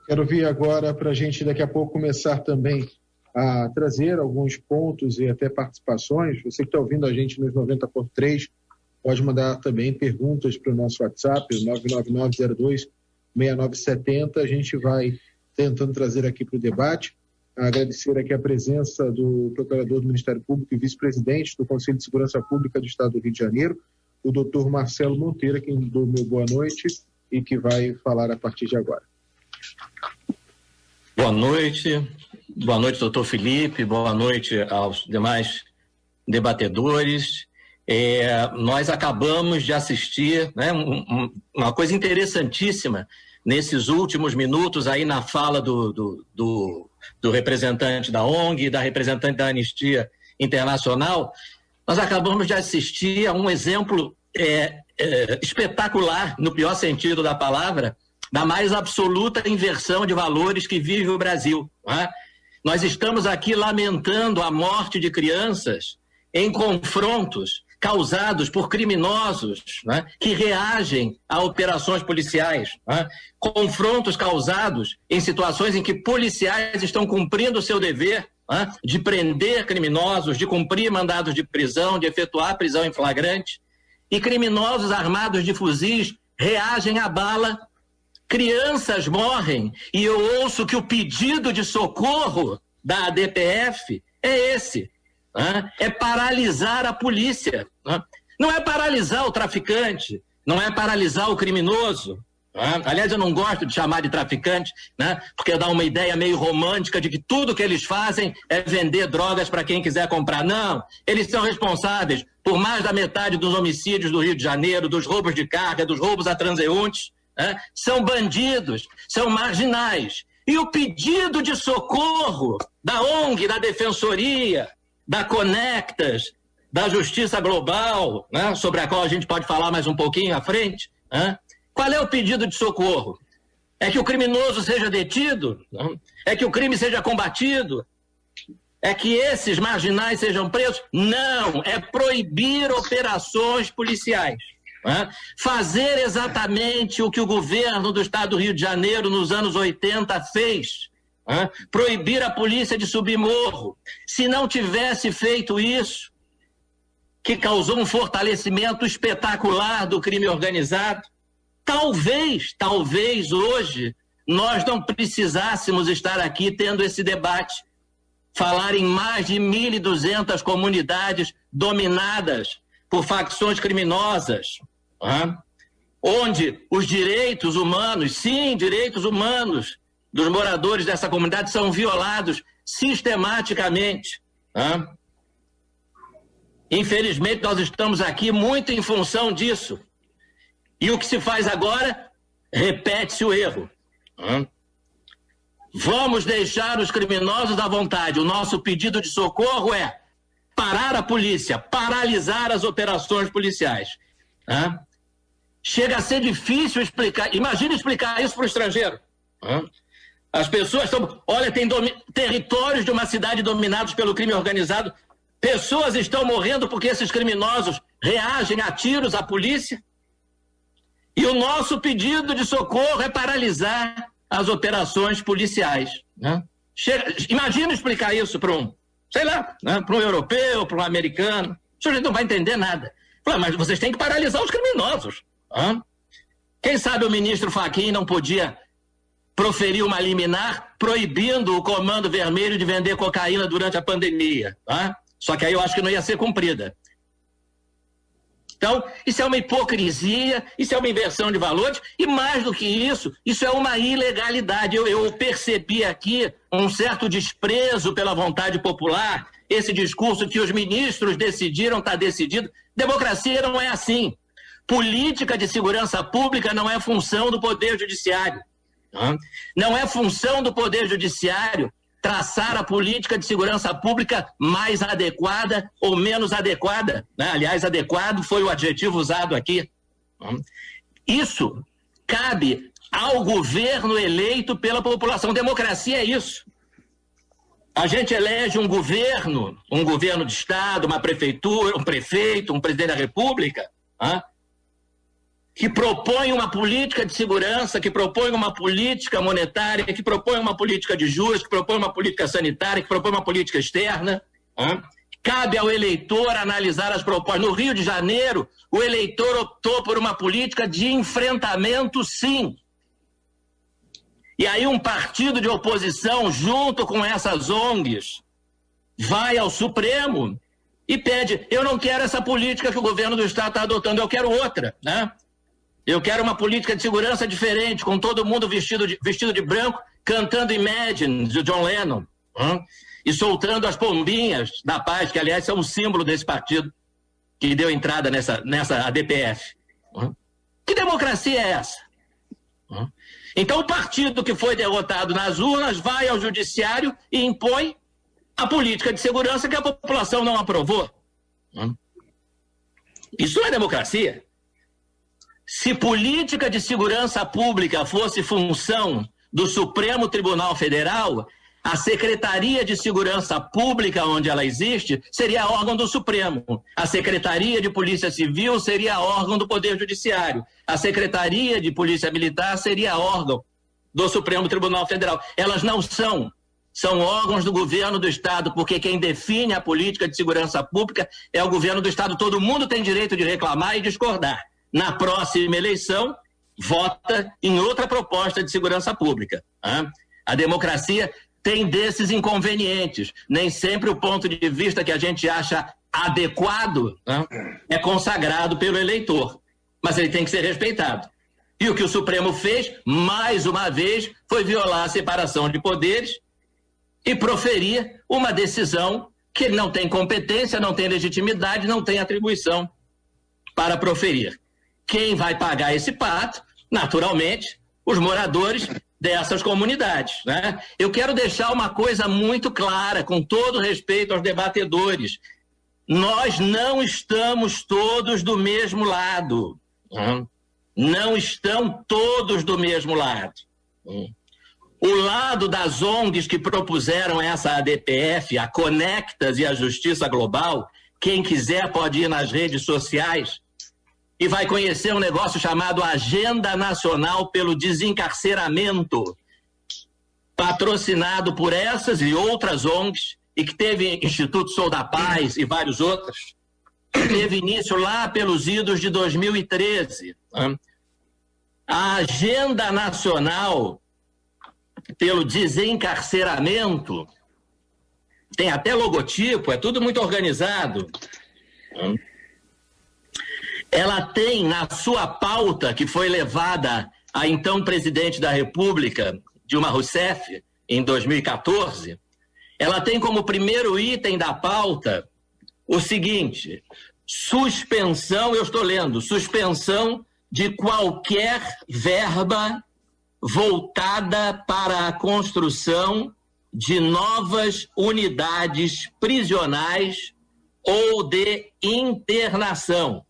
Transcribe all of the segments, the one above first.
Quero vir agora para a gente daqui a pouco começar também a trazer alguns pontos e até participações. Você que está ouvindo a gente nos 90.3 pode mandar também perguntas para o nosso WhatsApp, 99902-6970. A gente vai tentando trazer aqui para o debate. Agradecer aqui a presença do procurador do Ministério Público e vice-presidente do Conselho de Segurança Pública do Estado do Rio de Janeiro, o doutor Marcelo Monteiro, que deu meu boa noite e que vai falar a partir de agora. Boa noite, doutor Felipe, boa noite aos demais debatedores. Nós acabamos de assistir, né, uma coisa interessantíssima nesses últimos minutos aí na fala do representante da ONG e da representante da Anistia Internacional. Nós acabamos de assistir a um exemplo espetacular, no pior sentido da palavra, da mais absoluta inversão de valores que vive o Brasil. Né? Nós estamos aqui lamentando a morte de crianças em confrontos causados por criminosos, né, que reagem a operações policiais. Né? Confrontos causados em situações em que policiais estão cumprindo o seu dever, né, de prender criminosos, de cumprir mandados de prisão, de efetuar prisão em flagrante, e criminosos armados de fuzis reagem à bala. Crianças morrem e eu ouço que o pedido de socorro da ADPF é esse, né? É paralisar a polícia, né? Não é paralisar o traficante, não é paralisar o criminoso, né? Aliás, eu não gosto de chamar de traficante, né? Porque dá uma ideia meio romântica de que tudo que eles fazem é vender drogas para quem quiser comprar. Não, eles são responsáveis por mais da metade dos homicídios do Rio de Janeiro, dos roubos de carga, dos roubos a transeuntes. São bandidos, são marginais. E o pedido de socorro da ONG, da Defensoria, da Conectas, da Justiça Global, né, sobre a qual a gente pode falar mais um pouquinho à frente, né? Qual é o pedido de socorro? É que o criminoso seja detido? Não. É que o crime seja combatido? É que esses marginais sejam presos? Não, é proibir operações policiais. Fazer exatamente o que o governo do Estado do Rio de Janeiro nos anos 80 fez, proibir a polícia de subir morro. Se não tivesse feito isso, que causou um fortalecimento espetacular do crime organizado, talvez hoje nós não precisássemos estar aqui tendo esse debate, falar em mais de 1.200 comunidades dominadas por facções criminosas, onde os direitos humanos, sim, direitos humanos dos moradores dessa comunidade são violados sistematicamente. Infelizmente, nós estamos aqui muito em função disso. E o que se faz agora? Repete-se o erro. Vamos deixar os criminosos à vontade. O nosso pedido de socorro é parar a polícia, paralisar as operações policiais. Chega a ser difícil explicar. Imagina explicar isso para o estrangeiro. As pessoas estão... Olha, tem territórios de uma cidade dominados pelo crime organizado. Pessoas estão morrendo porque esses criminosos reagem a tiros à polícia. E o nosso pedido de socorro é paralisar as operações policiais. Imagina explicar isso para um, sei lá, para um europeu, para um americano. O senhor não vai entender nada. Mas vocês têm que paralisar os criminosos. Quem sabe o ministro Fachin não podia proferir uma liminar proibindo o Comando Vermelho de vender cocaína durante a pandemia. Só que aí eu acho que não ia ser cumprida. Então, isso é uma hipocrisia, isso é uma inversão de valores, e mais do que isso é uma ilegalidade. Eu percebi aqui um certo desprezo pela vontade popular, esse discurso que os ministros decidiram, está decidido. Democracia não é assim. Política de segurança pública não é função do Poder Judiciário. Não é função do Poder Judiciário traçar a política de segurança pública mais adequada ou menos adequada. Aliás, adequado foi o adjetivo usado aqui. Isso cabe ao governo eleito pela população. Democracia é isso. A gente elege um governo de Estado, uma prefeitura, um prefeito, um presidente da República, que propõe uma política de segurança, que propõe uma política monetária, que propõe uma política de juros, que propõe uma política sanitária, que propõe uma política externa. Cabe ao eleitor analisar as propostas. No Rio de Janeiro, o eleitor optou por uma política de enfrentamento, sim. E aí um partido de oposição, junto com essas ONGs, vai ao Supremo e pede: eu não quero essa política que o governo do Estado está adotando, eu quero outra, né? Eu quero uma política de segurança diferente, com todo mundo vestido de branco, cantando Imagine, de John Lennon, e soltando as pombinhas da paz, que, aliás, são o símbolo desse partido que deu entrada nessa ADPF. Que democracia é essa? Então, o partido que foi derrotado nas urnas vai ao judiciário e impõe a política de segurança que a população não aprovou. Isso não é democracia. Se política de segurança pública fosse função do Supremo Tribunal Federal, a Secretaria de Segurança Pública, onde ela existe, seria órgão do Supremo. A Secretaria de Polícia Civil seria órgão do Poder Judiciário. A Secretaria de Polícia Militar seria órgão do Supremo Tribunal Federal. Elas não são. São órgãos do governo do Estado, porque quem define a política de segurança pública é o governo do Estado. Todo mundo tem direito de reclamar e discordar. Na próxima eleição, vota em outra proposta de segurança pública. A democracia tem desses inconvenientes. Nem sempre o ponto de vista que a gente acha adequado é consagrado pelo eleitor, mas ele tem que ser respeitado. E o que o Supremo fez, mais uma vez, foi violar a separação de poderes e proferir uma decisão que ele não tem competência, não tem legitimidade, não tem atribuição para proferir. Quem vai pagar esse pato? Naturalmente, os moradores dessas comunidades, né? Eu quero deixar uma coisa muito clara, com todo respeito aos debatedores. Nós não estamos todos do mesmo lado. Não estão todos do mesmo lado. O lado das ONGs que propuseram essa ADPF, a Conectas e a Justiça Global, quem quiser pode ir nas redes sociais e vai conhecer um negócio chamado Agenda Nacional pelo Desencarceramento, patrocinado por essas e outras ONGs, e que teve Instituto Sou da Paz e vários outros, teve início lá pelos idos de 2013. A Agenda Nacional pelo Desencarceramento tem até logotipo, é tudo muito organizado. Ela tem na sua pauta, que foi levada a então presidente da República, Dilma Rousseff, em 2014, ela tem como primeiro item da pauta o seguinte: suspensão, eu estou lendo, suspensão de qualquer verba voltada para a construção de novas unidades prisionais ou de internação.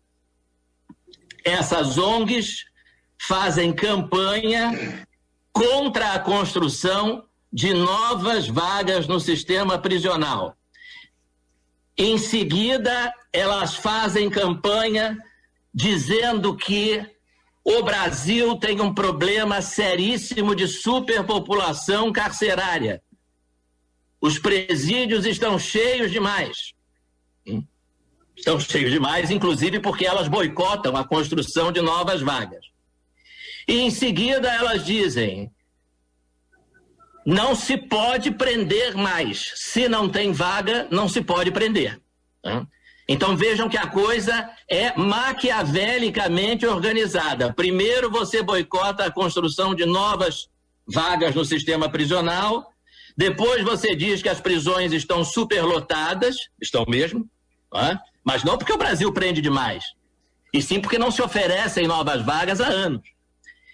Essas ONGs fazem campanha contra a construção de novas vagas no sistema prisional. Em seguida, elas fazem campanha dizendo que o Brasil tem um problema seríssimo de superpopulação carcerária. Os presídios estão cheios demais. Estão cheios demais, inclusive porque elas boicotam a construção de novas vagas. E em seguida elas dizem: não se pode prender mais. Se não tem vaga, não se pode prender. Então vejam que a coisa é maquiavelicamente organizada. Primeiro você boicota a construção de novas vagas no sistema prisional, depois você diz que as prisões estão superlotadas, estão mesmo, mas não porque o Brasil prende demais, e sim porque não se oferecem novas vagas há anos.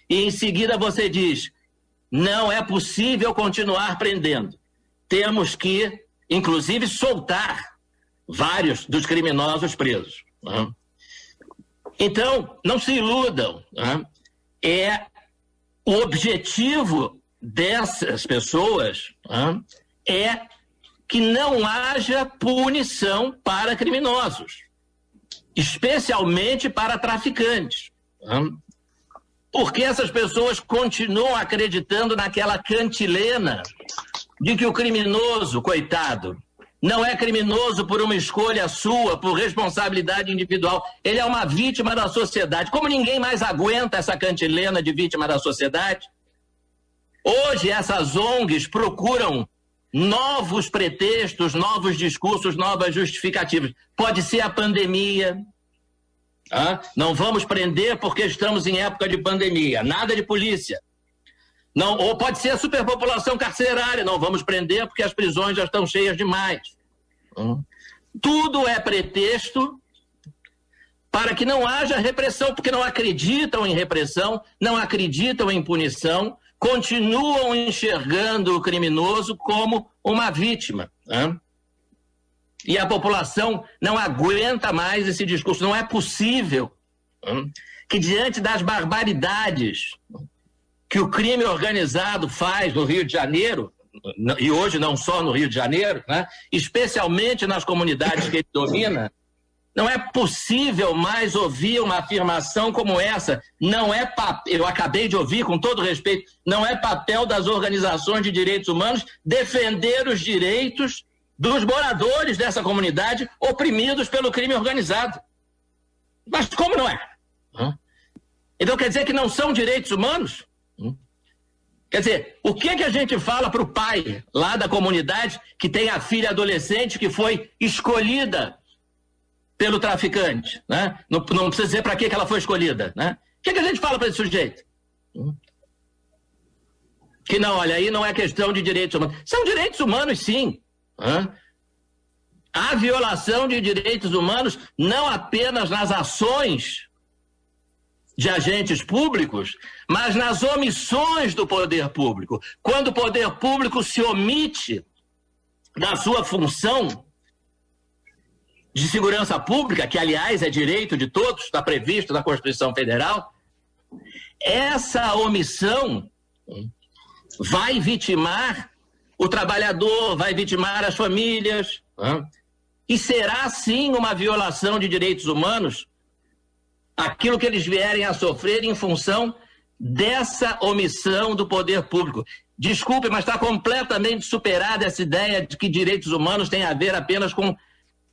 E em seguida você diz: não é possível continuar prendendo. Temos que, inclusive, soltar vários dos criminosos presos. Então, não se iludam. O objetivo dessas pessoas é que não haja punição para criminosos, especialmente para traficantes. Por que essas pessoas continuam acreditando naquela cantilena de que o criminoso, coitado, não é criminoso por uma escolha sua, por responsabilidade individual. Ele é uma vítima da sociedade. Como ninguém mais aguenta essa cantilena de vítima da sociedade, hoje essas ONGs procuram novos pretextos, novos discursos, novas justificativas. Pode ser a pandemia. Não vamos prender porque estamos em época de pandemia. Nada de polícia. Não, ou pode ser a superpopulação carcerária. Não vamos prender porque as prisões já estão cheias demais. Tudo é pretexto para que não haja repressão, porque não acreditam em repressão, não acreditam em punição, continuam enxergando o criminoso como uma vítima. E a população não aguenta mais esse discurso. Não é possível que, diante das barbaridades que o crime organizado faz no Rio de Janeiro, e hoje não só no Rio de Janeiro, especialmente nas comunidades que ele domina, não é possível mais ouvir uma afirmação como essa. Não é eu acabei de ouvir, com todo respeito, não é papel das organizações de direitos humanos defender os direitos dos moradores dessa comunidade oprimidos pelo crime organizado. Mas como não é? Então quer dizer que não são direitos humanos? Quer dizer, o que a gente fala para o pai lá da comunidade que tem a filha adolescente que foi escolhida pelo traficante? Não precisa dizer para que ela foi escolhida. O que a gente fala para esse sujeito? Que não, olha, aí não é questão de direitos humanos. São direitos humanos, sim. Há violação de direitos humanos não apenas nas ações de agentes públicos, mas nas omissões do poder público. Quando o poder público se omite da sua função de segurança pública, que, aliás, é direito de todos, está previsto na Constituição Federal, essa omissão vai vitimar o trabalhador, vai vitimar as famílias, e será, sim, uma violação de direitos humanos aquilo que eles vierem a sofrer em função dessa omissão do poder público. Desculpe, mas está completamente superada essa ideia de que direitos humanos têm a ver apenas com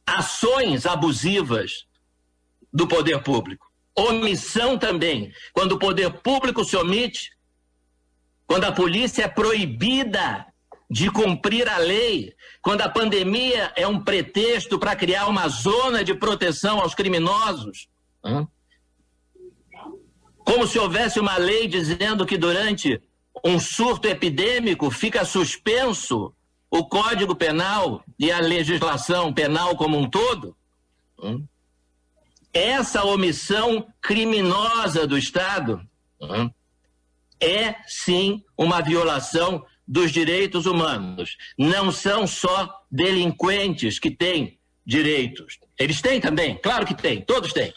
ações abusivas do poder público. Omissão também. Quando o poder público se omite, quando a polícia é proibida de cumprir a lei, quando a pandemia é um pretexto para criar uma zona de proteção aos criminosos, como se houvesse uma lei dizendo que durante um surto epidêmico fica suspenso o Código Penal e a legislação penal como um todo. Essa omissão criminosa do Estado é, sim, uma violação dos direitos humanos. Não são só delinquentes que têm direitos. Eles têm também, claro que têm, todos têm.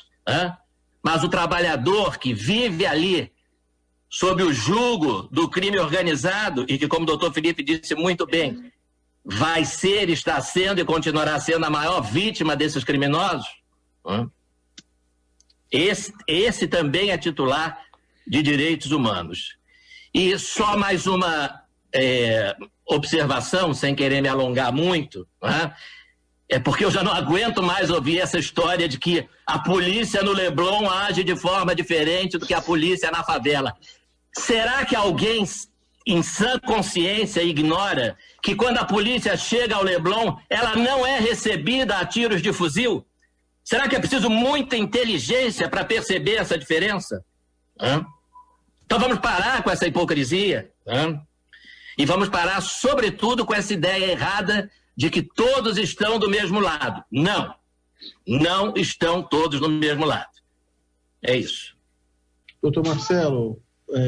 Mas o trabalhador que vive ali sob o jugo do crime organizado e que, como o doutor Felipe disse muito bem, vai ser, está sendo e continuará sendo a maior vítima desses criminosos, esse também é titular de direitos humanos. E só mais uma observação, sem querer me alongar muito, é porque eu já não aguento mais ouvir essa história de que a polícia no Leblon age de forma diferente do que a polícia na favela. Será que alguém em sã consciência ignora que quando a polícia chega ao Leblon, ela não é recebida a tiros de fuzil? Será que é preciso muita inteligência para perceber essa diferença? Então vamos parar com essa hipocrisia. E vamos parar, sobretudo, com essa ideia errada de que todos estão do mesmo lado. Não. Não estão todos do mesmo lado. É isso. Doutor Marcelo,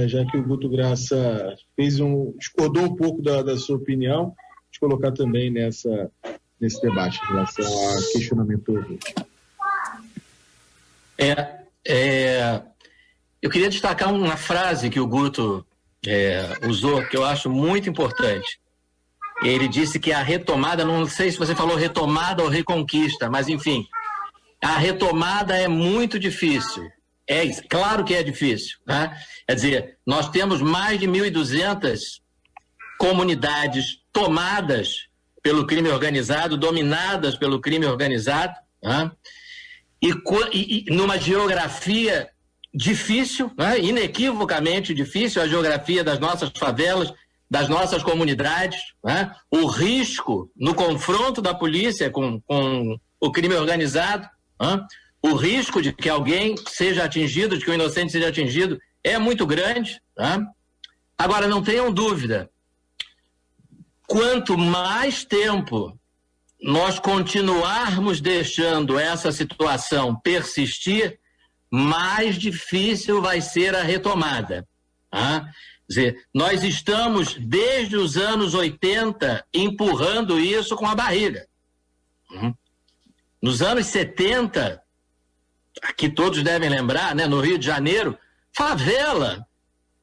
já que o Guto Graça discordou um pouco da sua opinião, de colocar também nesse debate em relação a questionamento. Eu queria destacar uma frase que o Guto usou, que eu acho muito importante. Ele disse que a retomada, não sei se você falou retomada ou reconquista, mas enfim, a retomada é muito difícil. Claro que é difícil, né? Quer dizer, nós temos mais de 1.200 comunidades tomadas pelo crime organizado, dominadas pelo crime organizado, né? E numa geografia difícil, né? Inequivocamente difícil, a geografia das nossas favelas, das nossas comunidades, né? O risco no confronto da polícia com o crime organizado, né? O risco de que alguém seja atingido, de que o inocente seja atingido, é muito grande, tá? Agora, não tenham dúvida, quanto mais tempo nós continuarmos deixando essa situação persistir, mais difícil vai ser a retomada, tá? Quer dizer, nós estamos, desde os anos 80, empurrando isso com a barriga. Nos anos 70... aqui todos devem lembrar, né, no Rio de Janeiro, favela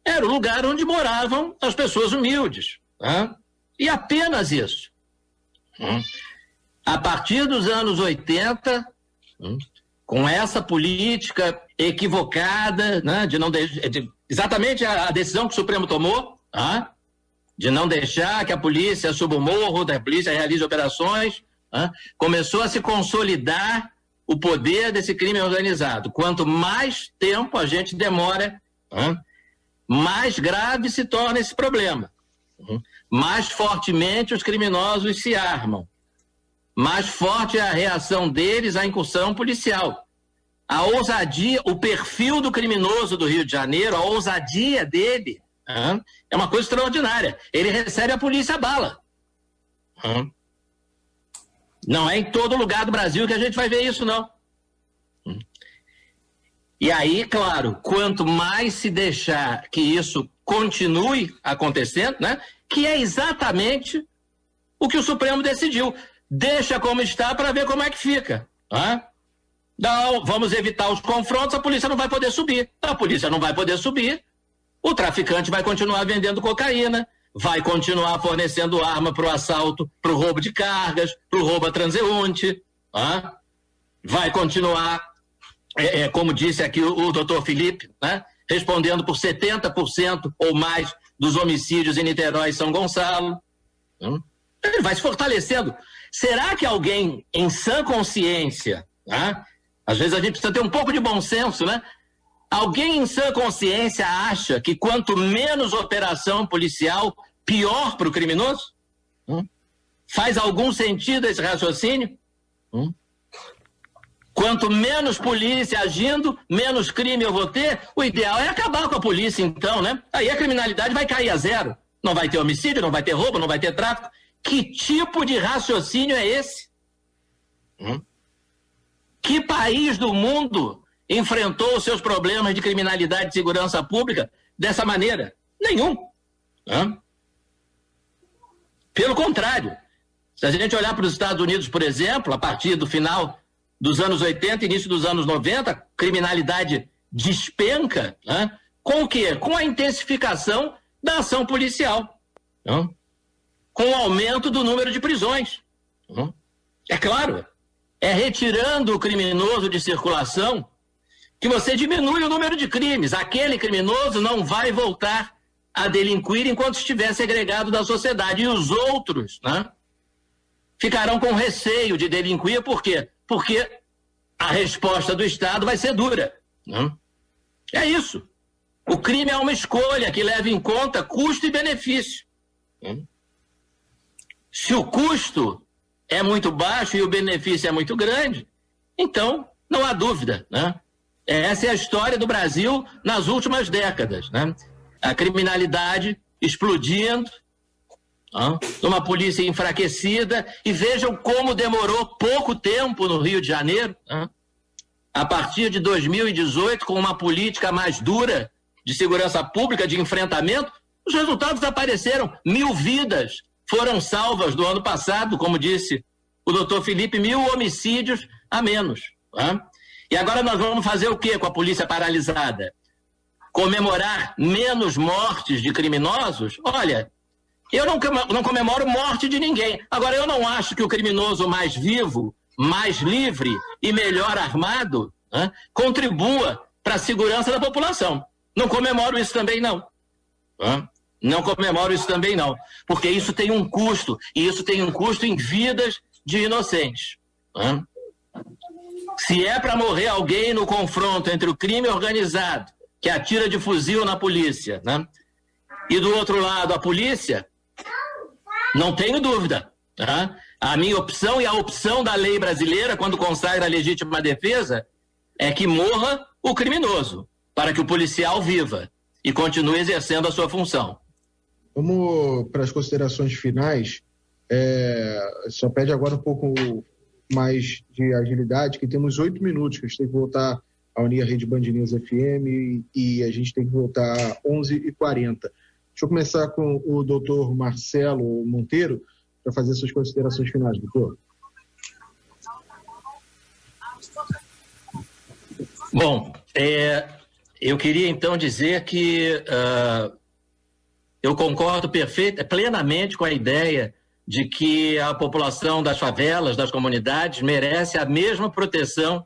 era o lugar onde moravam as pessoas humildes, né? E apenas isso. A partir dos anos 80, com essa política equivocada, né, exatamente a decisão que o Supremo tomou, né, de não deixar que a polícia suba o morro, da polícia realize operações, né, começou a se consolidar o poder desse crime organizado. Quanto mais tempo a gente demora, mais grave se torna esse problema. Mais fortemente os criminosos se armam. Mais forte é a reação deles à incursão policial. A ousadia, o perfil do criminoso do Rio de Janeiro, a ousadia dele, é uma coisa extraordinária. Ele recebe a polícia a bala. Não é em todo lugar do Brasil que a gente vai ver isso, não. E aí, claro, quanto mais se deixar que isso continue acontecendo, né, que é exatamente o que o Supremo decidiu. Deixa como está para ver como é que fica. Não, vamos evitar os confrontos, a polícia não vai poder subir. A polícia não vai poder subir, o traficante vai continuar vendendo cocaína, vai continuar fornecendo arma para o assalto, para o roubo de cargas, para o roubo a transeunte, vai continuar, como disse aqui o doutor Felipe, né, respondendo por 70% ou mais dos homicídios em Niterói e São Gonçalo. Ele vai se fortalecendo. Será que alguém em sã consciência, às vezes a gente precisa ter um pouco de bom senso, né? Alguém em sã consciência acha que quanto menos operação policial, pior para o criminoso? Faz algum sentido esse raciocínio? Quanto menos polícia agindo, menos crime eu vou ter. O ideal é acabar com a polícia, então, né? Aí a criminalidade vai cair a zero. Não vai ter homicídio, não vai ter roubo, não vai ter tráfico. Que tipo de raciocínio é esse? Que país do mundo enfrentou os seus problemas de criminalidade e segurança pública dessa maneira? Nenhum. Pelo contrário, se a gente olhar para os Estados Unidos, por exemplo, a partir do final dos anos 80, início dos anos 90, criminalidade despenca, com o quê? Com a intensificação da ação policial, com o aumento do número de prisões. É claro, é retirando o criminoso de circulação que você diminui o número de crimes. Aquele criminoso não vai voltar a delinquir enquanto estiver segregado da sociedade. E os outros, ficarão com receio de delinquir. Por quê? Porque a resposta do Estado vai ser dura. É isso. O crime é uma escolha que leva em conta custo e benefício. Se o custo é muito baixo e o benefício é muito grande, então não há dúvida, Essa é a história do Brasil nas últimas décadas, A criminalidade explodindo, uma polícia enfraquecida, e vejam como demorou pouco tempo no Rio de Janeiro, a partir de 2018, com uma política mais dura de segurança pública, de enfrentamento, os resultados apareceram. 1.000 vidas foram salvas do ano passado, como disse o doutor Felipe, 1.000 homicídios a menos. E agora nós vamos fazer o quê com a polícia paralisada? Comemorar menos mortes de criminosos? Olha, eu não comemoro morte de ninguém. Agora, eu não acho que o criminoso mais vivo, mais livre e melhor armado contribua para a segurança da população. Não comemoro isso também, não. Não comemoro isso também, não. Porque isso tem um custo, e isso tem um custo em vidas de inocentes. Se é para morrer alguém no confronto entre o crime organizado, que atira de fuzil na polícia, e do outro lado a polícia, não tenho dúvida. A minha opção e a opção da lei brasileira, quando consagra a legítima defesa, é que morra o criminoso, para que o policial viva e continue exercendo a sua função. Vamos para as considerações finais. Só pede agora um pouco mais de agilidade, que temos 8 minutos, que a gente tem que voltar a unir a Rede Band News FM e a gente tem que voltar às 11h40. Deixa eu começar com o doutor Marcelo Monteiro para fazer suas considerações finais, doutor. Bom, eu queria então dizer que eu concordo plenamente com a ideia de que a população das favelas, das comunidades, merece a mesma proteção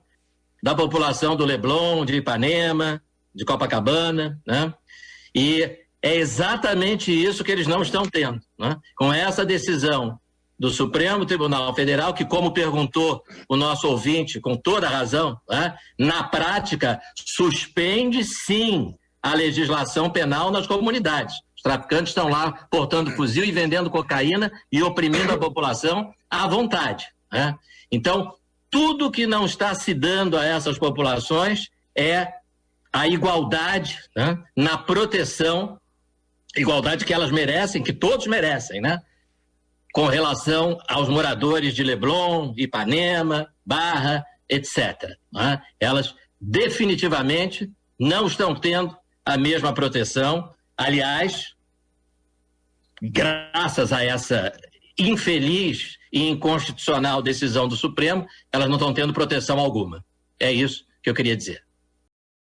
da população do Leblon, de Ipanema, de Copacabana, E é exatamente isso que eles não estão tendo, Com essa decisão do Supremo Tribunal Federal, que, como perguntou o nosso ouvinte, com toda razão, na prática, suspende, sim, a legislação penal nas comunidades. Os traficantes estão lá portando fuzil e vendendo cocaína e oprimindo a população à vontade. Então, tudo que não está se dando a essas populações é a igualdade na proteção, igualdade que elas merecem, que todos merecem, com relação aos moradores de Leblon, Ipanema, Barra, etc. Elas definitivamente não estão tendo a mesma proteção. Aliás, graças a essa infeliz e inconstitucional decisão do Supremo, elas não estão tendo proteção alguma. É isso que eu queria dizer.